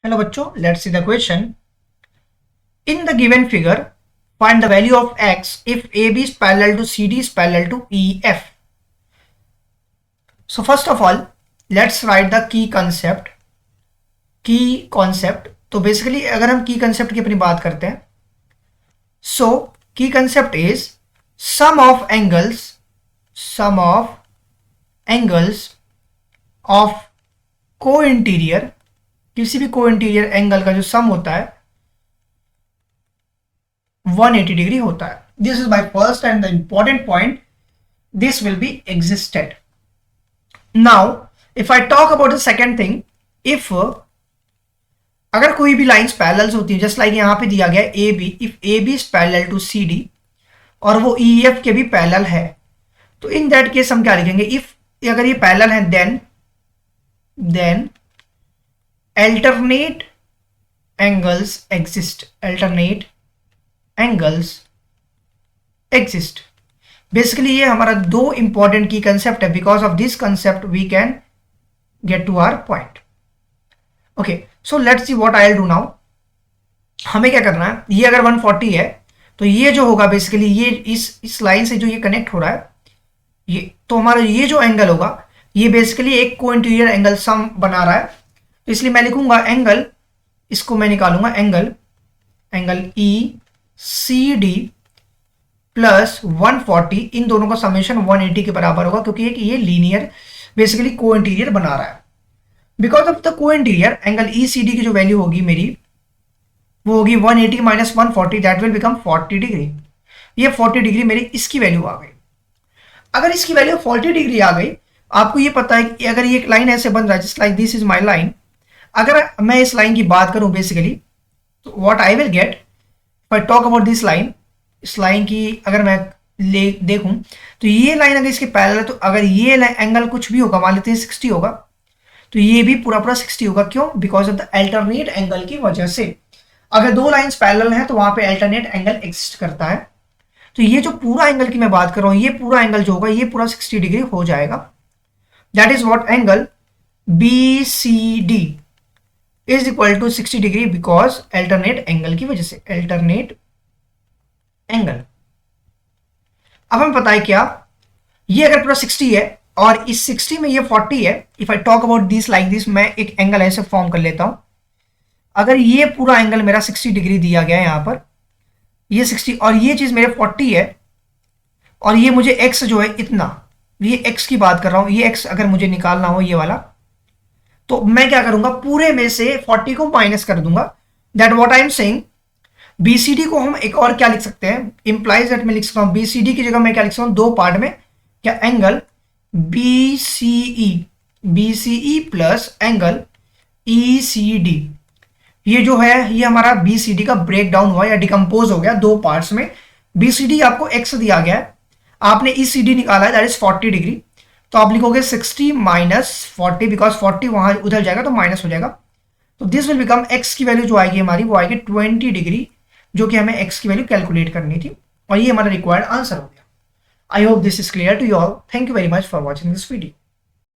Hello बच्चों, let's see the question. In the given figure, find the value of x if AB is parallel to CD is parallel to EF. So first of all, let's write the key concept. Key concept. तो basically अगर हम key concept की अपनी बात करते हैं, so key concept is sum of angles of co-interior, किसी भी को इंटीरियर एंगल का जो सम होता है 180 डिग्री होता है. This is my first and the important point. This will be existed. Now if I talk about the second thing, if अगर कोई भी लाइंस पैरेलल्स होती है, जस्ट लाइक यहां पे दिया गया A B, if A B is parallel to C D और वो ई एफ के भी पैरेलल है, तो इन दैट केस हम क्या लिखेंगे, इफ अगर ये पैरेलल है then alternate angles exist. Basically ये हमारा दो इंपॉर्टेंट की कंसेप्ट है. Because of this concept we can get to our point. Okay, so let's see what I will do now. हमें क्या करना है, ये अगर 140 है तो ये जो होगा बेसिकली ये इस लाइन से जो ये कनेक्ट हो रहा है, ये तो हमारा ये जो एंगल होगा ये बेसिकली एक को इंटीरियर एंगल सम बना रहा है. इसलिए मैं लिखूंगा एंगल, इसको मैं निकालूंगा angle E C D plus 140, इन दोनों का समेशन 180 के बराबर होगा, क्योंकि ये लीनियर बेसिकली को इंटीरियर बना रहा है. बिकॉज ऑफ द को interior angle E C D की जो वैल्यू होगी मेरी वो होगी 180 minus 140, that will become 40 degree. ये 40 डिग्री मेरी इसकी वैल्यू आ गई. अगर इसकी वैल्यू 40 डिग्री आ गई, आपको ये पता है कि अगर ये एक लाइन ऐसे बन रहा है, just like this is my line, अगर मैं इस लाइन की बात करूं बेसिकली, तो what I will get if I talk about this line, इस लाइन की अगर मैं देखूं तो ये लाइन अगर इसके पैरेलल है, तो अगर ये एंगल कुछ भी होगा, मान लेते हैं 60 होगा, तो ये भी पूरा 60 होगा. क्यों? Because of the alternate angle की वजह से. अगर दो लाइंस पैरेलल हैं तो वहां पे अल्टरनेट एंगल एग्जिस्ट करता है. तो ये जो पूरा एंगल की मैं बात कर रहा हूं, ये पूरा एंगल जो होगा ये पूरा 60 डिग्री हो जाएगा. That is what angle B C D is equal to 60 degree because alternate angle की वजह से. Alternate angle. अब हमें पता है क्या, ये अगर पूरा 60 है और इस 60 में ये 40 है, if I talk about this like this, मैं एक एंगल ऐसे फॉर्म कर लेता हूं. अगर ये पूरा एंगल मेरा 60 डिग्री दिया गया है यहां पर, ये 60 और ये चीज मेरे 40 है, और ये मुझे x जो है इतना, ये x की बात कर रहा हूं, ये x अगर मुझे निकालना हो ये वाला, तो मैं क्या करूंगा, पूरे में से 40 को माइनस कर दूंगा. That what I am saying. BCD को हम एक और क्या लिख सकते हैं, इंप्लाइज दैट मैं लिख सकता हूं बीसीडी की जगह मैं क्या लिख सकता हूं, दो पार्ट में, क्या angle BCE plus angle ECD. ये जो है ये हमारा बीसीडी का ब्रेक डाउन हुआ या डिकम्पोज हो गया दो पार्ट्स में. बीसीडी आपको एक्स दिया गया है, आपने ईसीडी निकाला है दैट इज 40 डिग्री, तो आप लिखोगे 60 माइनस 40, बिकॉज 40 वहां उधर जाएगा तो माइनस हो जाएगा. तो दिस विल बिकम एक्स की वैल्यू जो आएगी हमारी वो आएगी 20 डिग्री, जो कि हमें एक्स की वैल्यू कैलकुलेट करनी थी, और ये हमारा रिक्वायर्ड आंसर हो गया. I hope this is clear to you all. Thank you very much for watching this video.